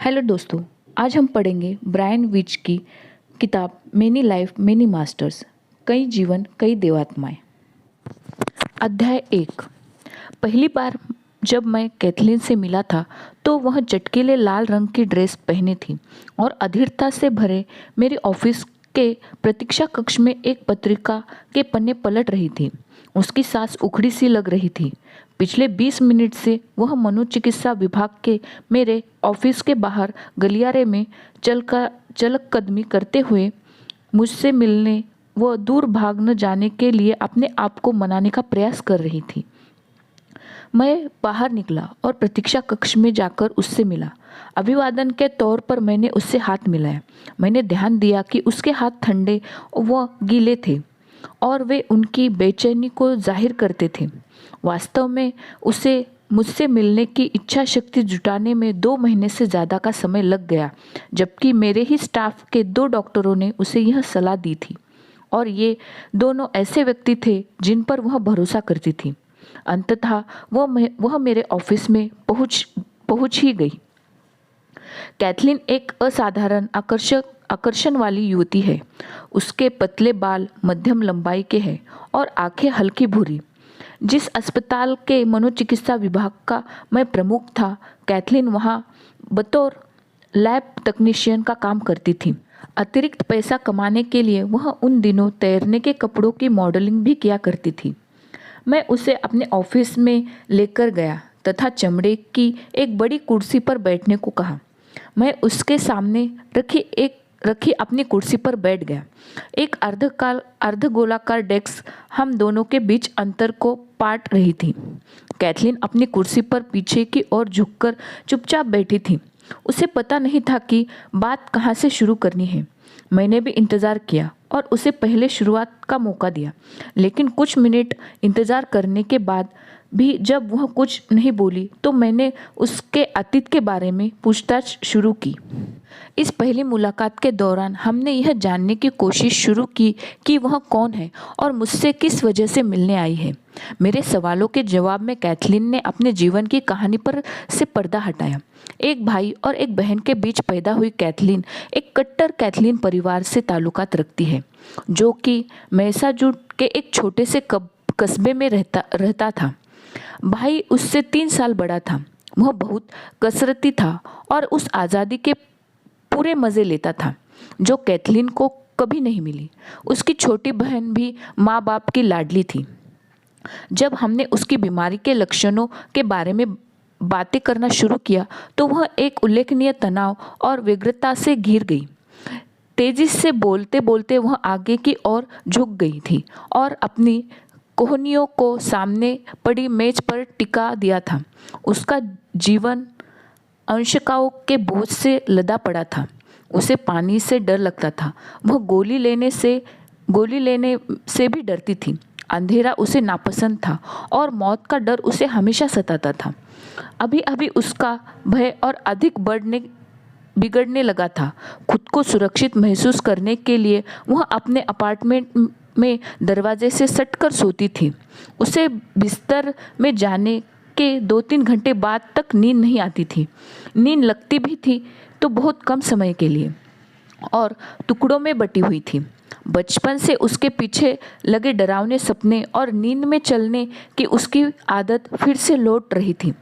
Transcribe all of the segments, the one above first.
Hello दोस्तों। आज हम पढ़ेंगे ब्रायन विच की किताब मेनी लाइफ मेनी मास्टर्स, कई जीवन कई देवात्माएं। अध्याय 1। पहली बार जब मैं कैथलीन से मिला था तो वह चटकीले लाल रंग की ड्रेस पहने थी और अधीरता से भरे मेरे ऑफिस के प्रतीक्षा कक्ष में एक पत्रिका के पन्ने पलट रही थी। उसकी सांस उखड़ी सी लग रही थी। पिछले 20 मिनट से वह मनोचिकित्सा विभाग के मेरे ऑफिस के बाहर गलियारे में चलक कदमी करते हुए मुझसे मिलने व दूर भाग न जाने के लिए अपने आप को मनाने का प्रयास कर रही थी। मैं बाहर निकला और प्रतीक्षा कक्ष में जाकर उससे मिला। अभिवादन के तौर पर मैंने उससे हाथ मिलाया। मैंने ध्यान दिया कि उसके हाथ ठंडे व गीले थे और वे उनकी बेचैनी को जाहिर करते थे। वास्तव में उसे मुझसे मिलने की इच्छा शक्ति जुटाने में 2 महीने से ज़्यादा का समय लग गया, जबकि मेरे ही स्टाफ के 2 डॉक्टरों ने उसे यह सलाह दी थी और ये दोनों ऐसे व्यक्ति थे जिन पर वह भरोसा करती थी। अंततः वह मेरे ऑफिस में पहुंच ही गई। कैथलीन एक असाधारण आकर्षण वाली युवती है। उसके पतले बाल मध्यम लंबाई के हैं और आंखें हल्की भूरी। जिस अस्पताल के मनोचिकित्सा विभाग का मैं प्रमुख था, कैथलीन वहाँ बतौर लैब तकनीशियन का काम करती थी। अतिरिक्त पैसा कमाने के लिए वह उन दिनों तैरने के कपड़ों की मॉडलिंग भी किया करती थी। मैं उसे अपने ऑफिस में लेकर गया तथा चमड़े की एक बड़ी कुर्सी पर बैठने को कहा। मैं उसके सामने रखी अपनी कुर्सी पर बैठ गया। एक अर्धगोलाकार डेस्क हम दोनों के बीच अंतर को पाट रही थी। कैथलीन अपनी कुर्सी पर पीछे की ओर झुककर चुपचाप बैठी थी। उसे पता नहीं था कि बात कहाँ से शुरू करनी है। मैंने भी इंतज़ार किया और उसे पहले शुरुआत का मौका दिया, लेकिन कुछ मिनट इंतज़ार करने के बाद भी जब वह कुछ नहीं बोली तो मैंने उसके अतीत के बारे में पूछताछ शुरू की। इस पहली मुलाकात के दौरान हमने यह जानने की कोशिश शुरू की कि वह कौन है और मुझसे किस वजह से मिलने आई है। मेरे सवालों के जवाब में कैथलीन ने अपने जीवन की कहानी पर से पर्दा हटाया। एक भाई और एक बहन के बीच पैदा हुई कैथलीन एक कट्टर कैथलीन परिवार से ताल्लुकात रखती है, जो कि मैसाचुसेट्स के एक छोटे से कस्बे में रहता था। भाई उससे 3 साल बड़ा था। वह बहुत कसरती था और उस आज़ादी के पूरे मज़े लेता था जो कैथलीन को कभी नहीं मिली। उसकी छोटी बहन भी माँ बाप की लाडली थी। जब हमने उसकी बीमारी के लक्षणों के बारे में बातें करना शुरू किया तो वह एक उल्लेखनीय तनाव और व्यग्रता से घिर गई। तेजी से बोलते बोलते वह आगे की ओर झुक गई थी और अपनी कोहनियों को सामने पड़ी मेज पर टिका दिया था। उसका जीवन अंशिकाओं के बोझ से लदा पड़ा था। उसे पानी से डर लगता था। वह गोली लेने से भी डरती थी। अंधेरा उसे नापसंद था और मौत का डर उसे हमेशा सताता था। अभी अभी उसका भय और अधिक बिगड़ने लगा था। खुद को सुरक्षित महसूस करने के लिए वह अपने अपार्टमेंट में दरवाजे से सटकर सोती थी। उसे बिस्तर में जाने के 2-3 घंटे बाद तक नींद नहीं आती थी। नींद लगती भी थी तो बहुत कम समय के लिए और टुकड़ों में बटी हुई थी। बचपन से उसके पीछे लगे डरावने सपने और नींद में चलने की उसकी आदत फिर से लौट रही थी।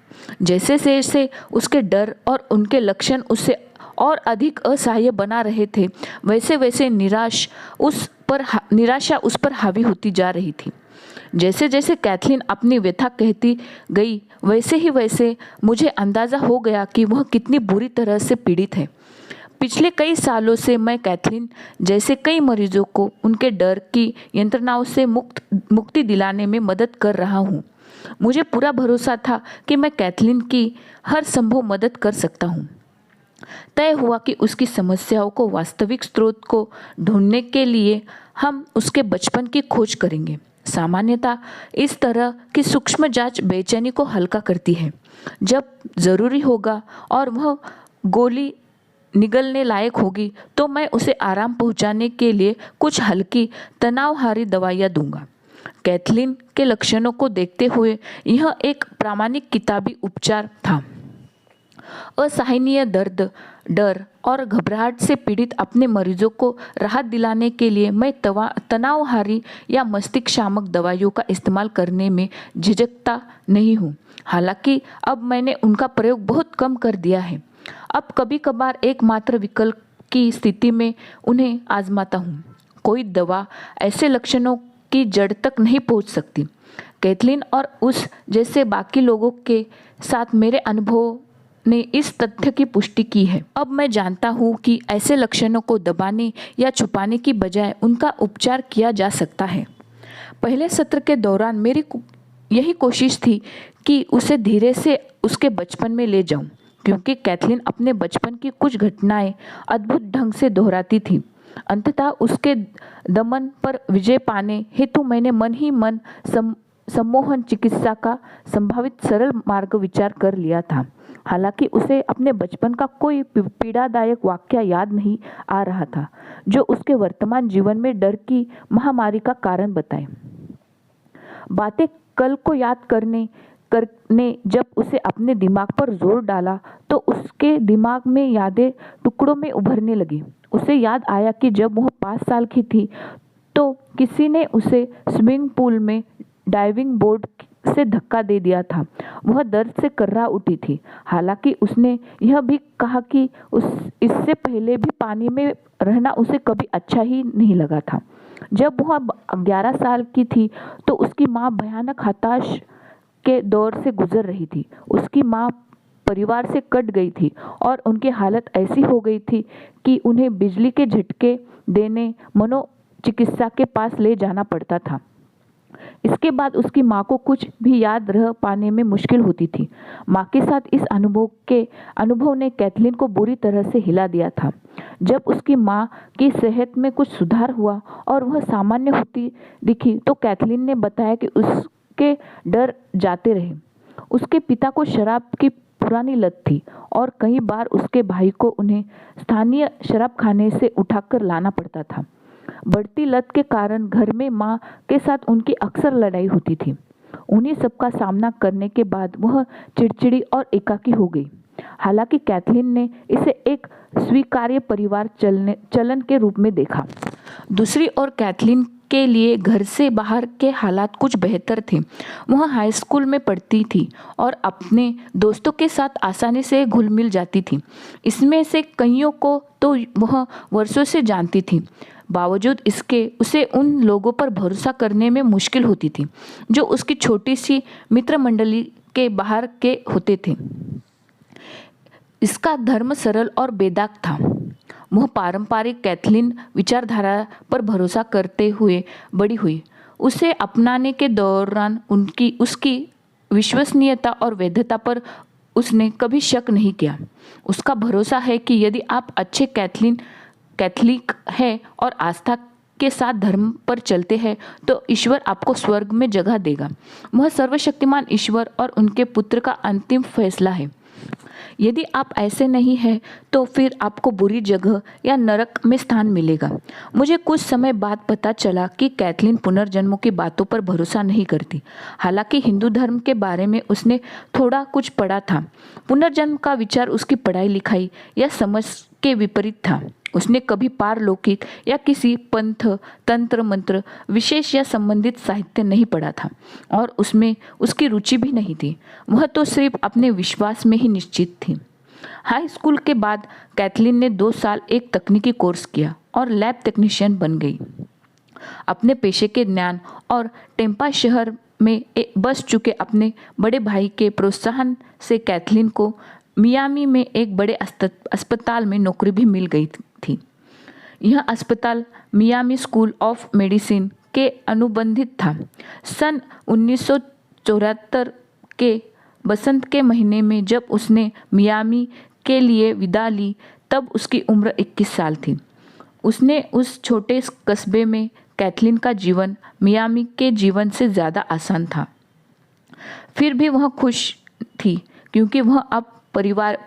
जैसे जैसे उसके डर और उनके लक्षण उसे और अधिक असहाय बना रहे थे, वैसे वैसे निराशा उस पर हावी होती जा रही थी। जैसे जैसे कैथलीन अपनी व्यथा कहती गई, वैसे ही वैसे मुझे अंदाज़ा हो गया कि वह कितनी बुरी तरह से पीड़ित है। पिछले कई सालों से मैं कैथलीन जैसे कई मरीजों को उनके डर की यंत्रणाओं से मुक्ति दिलाने में मदद कर रहा हूँ। मुझे पूरा भरोसा था कि मैं कैथलीन की हर संभव मदद कर सकता हूँ। तय हुआ कि उसकी समस्याओं को वास्तविक स्रोत को ढूंढने के लिए हम उसके बचपन की खोज करेंगे। सामान्यतः इस तरह की सूक्ष्म जांच बेचैनी को हल्का करती है। जब ज़रूरी होगा और वह गोली निगलने लायक होगी तो मैं उसे आराम पहुंचाने के लिए कुछ हल्की तनावहारी दवाइयाँ दूंगा। कैथलीन के लक्षणों को देखते हुए यह एक प्रामाणिक किताबी उपचार था। असहनीय दर्द, डर और घबराहट से पीड़ित अपने मरीजों को राहत दिलाने के लिए मैं तनावहारी या मस्तिष्क शामक दवाइयों का इस्तेमाल करने में झिझकता नहीं हूँ। हालांकि अब मैंने उनका प्रयोग बहुत कम कर दिया है। अब कभी कभार एकमात्र विकल्प की स्थिति में उन्हें आजमाता हूँ। कोई दवा ऐसे लक्षणों की जड़ तक नहीं पहुँच सकती। कैथलीन और उस जैसे बाकी लोगों के साथ मेरे अनुभव ने इस तथ्य की पुष्टि की है। अब मैं जानता हूँ कि ऐसे लक्षणों को दबाने या छुपाने की बजाय उनका उपचार किया जा सकता है। पहले सत्र के दौरान मेरी यही कोशिश थी कि उसे धीरे से उसके बचपन में ले जाऊं, क्योंकि कैथलीन अपने बचपन की कुछ घटनाएं अद्भुत ढंग से दोहराती थी। अंततः उसके दमन पर विजय पाने हेतु मैंने मन ही मन सम्मोहन चिकित्सा का संभावित सरल मार्ग विचार कर लिया था। हालांकि उसे अपने बचपन का कोई पीड़ादायक वाक़या याद नहीं आ रहा था जो उसके वर्तमान जीवन में डर की महामारी का कारण बताए। बातें कल को याद करने जब उसे अपने दिमाग पर जोर डाला तो उसके दिमाग में यादें टुकड़ों में उभरने लगी। उसे याद आया कि जब वह 5 साल की थी तो किसी ने उसे स्विमिंग पूल में डाइविंग बोर्ड से धक्का दे दिया था। वह दर्द से कर्रा उठी थी। हालांकि उसने यह भी कहा कि इससे पहले भी पानी में रहना उसे कभी अच्छा ही नहीं लगा था। जब वह 11 साल की थी तो उसकी माँ भयानक हताश के दौर से गुजर रही थी। उसकी माँ परिवार से कट गई थी और उनकी हालत ऐसी हो गई थी कि उन्हें बिजली के झटके देने मनोचिकित्सा के पास ले जाना पड़ता था। इसके बाद उसकी माँ को कुछ भी याद रह पाने में मुश्किल होती थी। माँ के साथ इस अनुभव ने कैथलीन को बुरी तरह से हिला दिया था। जब उसकी माँ की सेहत में कुछ सुधार हुआ और वह सामान्य होती दिखी तो कैथलीन ने बताया कि उसके डर जाते रहे। उसके पिता को शराब की पुरानी लत थी और कई बार उसके भाई को उन्हें स्थानीय शराब खाने से उठाकर लाना पड़ता था। बढ़ती लत के कारण घर में माँ के साथ उनकी अक्सर लड़ाई होती थी। उन्हीं सबका सामना करने के बाद वह चिड़चिड़ी और एकाकी हो गई। हालांकि कैथलीन ने इसे एक स्वीकार्य परिवार चलन के रूप में देखा। दूसरी ओर कैथलीन के लिए घर से बाहर के हालात कुछ बेहतर थे। वह हाई स्कूल में पढ़ती थी और अपने दोस्तों के साथ आसानी से घुल मिल जाती थी। इसमें से कईयों को तो वह वर्षों से जानती थी। बावजूद इसके उसे उन लोगों पर भरोसा करने में मुश्किल होती थी जो उसकी छोटी सी मित्र मंडली के बाहर के होते थे। इसका धर्म सरल और बेदाग था। वह पारंपरिक कैथलीन विचारधारा पर भरोसा करते हुए बड़ी हुई। उसे अपनाने के दौरान उसकी विश्वसनीयता और वैधता पर उसने कभी शक नहीं किया। उसका भरोसा है कि यदि आप अच्छे कैथलिक है और आस्था के साथ धर्म पर चलते हैं तो ईश्वर आपको स्वर्ग में जगह देगा। वह सर्वशक्तिमान ईश्वर और उनके पुत्र का अंतिम फैसला है। यदि आप ऐसे नहीं हैं तो फिर आपको बुरी जगह या नरक में स्थान मिलेगा। मुझे कुछ समय बाद पता चला कि कैथलीन पुनर्जन्मों की बातों पर भरोसा नहीं करती। हालांकि हिंदू धर्म के बारे में उसने थोड़ा कुछ पढ़ा था। पुनर्जन्म का विचार उसकी पढ़ाई लिखाई या समझ के विपरीत था। उसने कभी पारलौकिक या किसी पंथ, तंत्र मंत्र विशेष या संबंधित साहित्य नहीं पढ़ा था और उसमें उसकी रुचि भी नहीं थी। वह तो सिर्फ अपने विश्वास में ही निश्चित थी। हाई स्कूल के बाद कैथलीन ने 2 साल एक तकनीकी कोर्स किया और लैब टेक्नीशियन बन गई। अपने पेशे के ज्ञान और टेम्पा शहर में बस चुके अपने बड़े भाई के प्रोत्साहन से कैथलीन को मियामी में एक बड़े अस्पताल में नौकरी भी मिल गई थी। यह अस्पताल मियामी स्कूल ऑफ मेडिसिन के अनुबंधित था। सन 1974 के बसंत के महीने में जब उसने मियामी के लिए विदा ली तब उसकी उम्र 21 साल थी। उसने उस छोटे कस्बे में कैथलीन का जीवन मियामी के जीवन से ज़्यादा आसान था। फिर भी वह खुश थी क्योंकि वह अब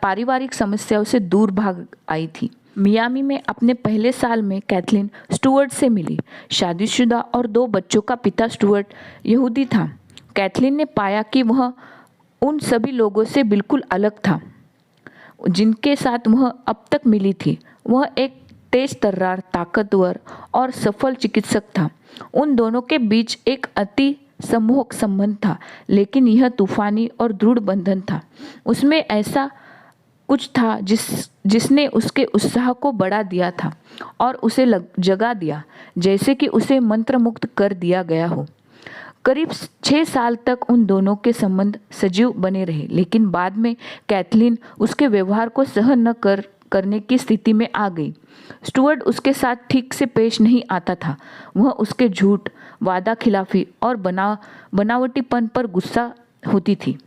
पारिवारिक समस्याओं से दूर भाग आई थी। मियामी में अपने पहले साल में कैथलीन स्टुअर्ट से मिली। शादीशुदा और 2 बच्चों का पिता स्टुअर्ट यहूदी था। कैथलीन ने पाया कि वह उन सभी लोगों से बिल्कुल अलग था। जिनके साथ वह अब तक मिली थी। वह एक तेज तर्रार, ताकतवर और सफल चिकित्सक था। उन दोनों के बीच एक अति सम्मोहक संबंध था, लेकिन यह तूफानी और दृढ़ बंधन था। उसमें ऐसा कुछ था जिसने उसके उत्साह को बढ़ा दिया था और उसे जगा दिया, जैसे कि उसे मंत्रमुग्ध कर दिया गया हो। करीब 6 साल तक उन दोनों के संबंध सजीव बने रहे, लेकिन बाद में कैथलीन उसके व्यवहार को सहन न करने की स्थिति में आ गई। स्टुअर्ट उसके साथ ठीक से पेश नहीं आता था। वह उसके झूठ, वादा खिलाफी और बनावटीपन पर गुस्सा होती थी।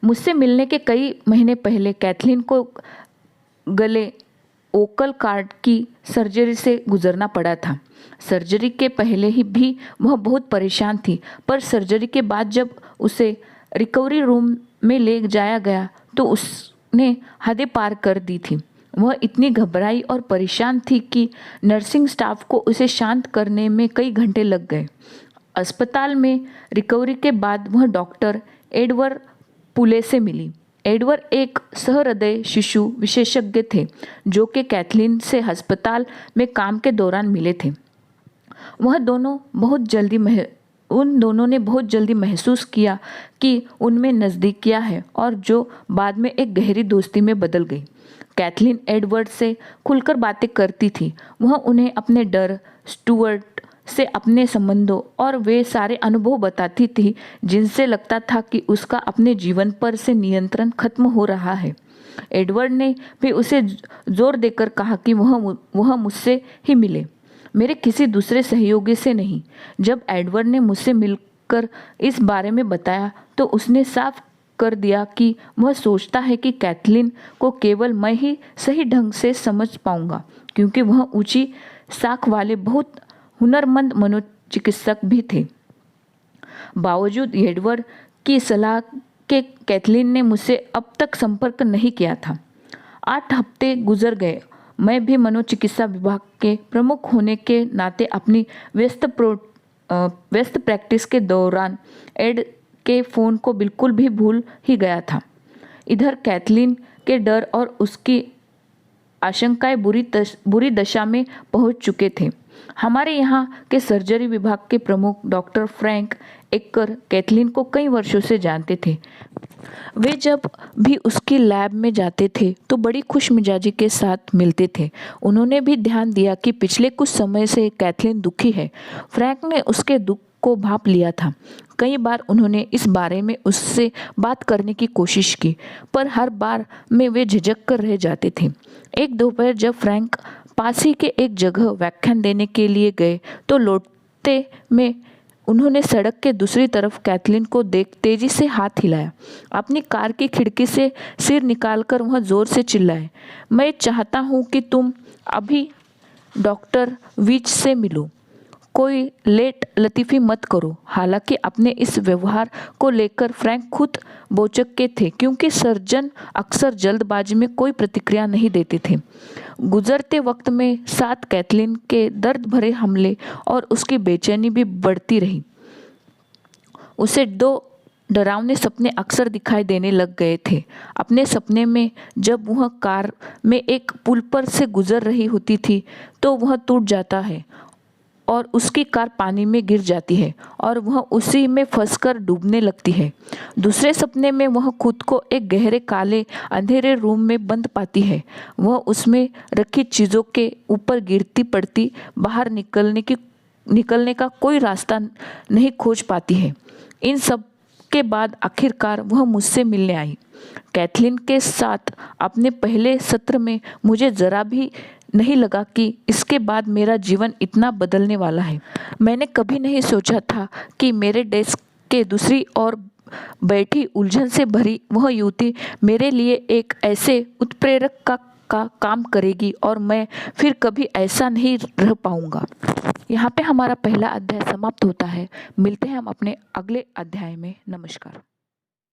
मुझसे मिलने के कई महीने पहले कैथलीन को गले ओकल कार्ड की सर्जरी से गुजरना पड़ा था। सर्जरी के पहले ही भी वह बहुत परेशान थी, पर सर्जरी के बाद जब उसे रिकवरी रूम में ले जाया गया तो उसने हदें पार कर दी थी। वह इतनी घबराई और परेशान थी कि नर्सिंग स्टाफ को उसे शांत करने में कई घंटे लग गए। अस्पताल में रिकवरी के बाद वह डॉक्टर एडवर्ड पुले से मिली। एडवर्ड एक सहृदय शिशु विशेषज्ञ थे, जो कि कैथलीन से अस्पताल में काम के दौरान मिले थे। उन दोनों ने बहुत जल्दी महसूस किया कि उनमें नज़दीकियाँ है, और जो बाद में एक गहरी दोस्ती में बदल गई। कैथलीन एडवर्ड से खुलकर बातें करती थी। वह उन्हें अपने डर, स्टुअर्ट से अपने संबंधों और वे सारे अनुभव बताती थी जिनसे लगता था कि उसका अपने जीवन पर से नियंत्रण खत्म हो रहा है। एडवर्ड ने भी उसे जोर देकर कहा कि वह मुझसे ही मिले, मेरे किसी दूसरे सहयोगी से नहीं। जब एडवर्ड ने मुझसे मिलकर इस बारे में बताया तो उसने साफ कर दिया कि वह सोचता है कि कैथलीन को केवल मैं ही सही ढंग से समझ पाऊंगा, क्योंकि वह ऊंची साख वाले बहुत हुनरमंद मनोचिकित्सक भी थे। बावजूद एडवर्ड की सलाह के कैथलीन ने मुझसे अब तक संपर्क नहीं किया था। 8 हफ्ते गुजर गए। मैं भी मनोचिकित्सा विभाग के प्रमुख होने के नाते अपनी व्यस्त प्रैक्टिस के दौरान एड के फ़ोन को बिल्कुल भी भूल ही गया था। इधर कैथलीन के डर और उसकी आशंकाएं बुरी दशा में पहुंच चुके थे। हमारे यहाँ के सर्जरी विभाग के प्रमुख डॉक्टर फ्रैंक एक्कर कैथलीन को कई वर्षों से जानते थे। वे जब भी उसकी लैब में जाते थे तो बड़ी खुशमिजाजी के साथ मिलते थे। उन्होंने भी ध्यान दिया कि पिछले कुछ समय से कैथलीन दुखी है। फ्रैंक ने उसके दुख को भांप लिया था। कई बार उन्होंने इस बारे में उससे बात करने की कोशिश की, पर हर बार में वे झिझक कर रह जाते थे। एक दोपहर जब फ्रैंक पास ही के एक जगह व्याख्यान देने के लिए गए तो लौटते में उन्होंने सड़क के दूसरी तरफ कैथलीन को देख तेजी से हाथ हिलाया। अपनी कार की खिड़की से सिर निकालकर वह जोर से चिल्लाए, मैं चाहता हूँ कि तुम अभी डॉक्टर विच से मिलो। कोई लेट लतीफ़ी मत करो। हालांकि अपने इस व्यवहार को लेकर फ्रैंक खुद बोचक के थे, क्योंकि सर्जन अक्सर जल्दबाजी में कोई प्रतिक्रिया नहीं देते थे। गुजरते वक्त में साथ कैथलीन के दर्द भरे हमले और उसकी बेचैनी भी बढ़ती रही। उसे 2 डरावने सपने अक्सर दिखाई देने लग गए थे। अपने सपने में जब वह कार में एक पुल पर से गुजर रही होती थी तो वह टूट जाता है और उसकी कार पानी में गिर जाती है और वह उसी में फंसकर डूबने लगती है। दूसरे सपने में वह खुद को एक गहरे काले अंधेरे रूम में बंद पाती है। वह उसमें रखी चीज़ों के ऊपर गिरती पड़ती बाहर निकलने का कोई रास्ता नहीं खोज पाती है। इन सब के बाद आखिरकार वह मुझसे मिलने आई। कैथलीन के साथ अपने पहले सत्र में मुझे ज़रा भी नहीं लगा कि इसके बाद मेरा जीवन इतना बदलने वाला है। मैंने कभी नहीं सोचा था कि मेरे डेस्क के दूसरी ओर बैठी उलझन से भरी वह युवती मेरे लिए एक ऐसे उत्प्रेरक का काम करेगी और मैं फिर कभी ऐसा नहीं रह पाऊंगा। यहाँ पे हमारा पहला अध्याय समाप्त होता है। मिलते हैं हम अपने अगले अध्याय में। नमस्कार।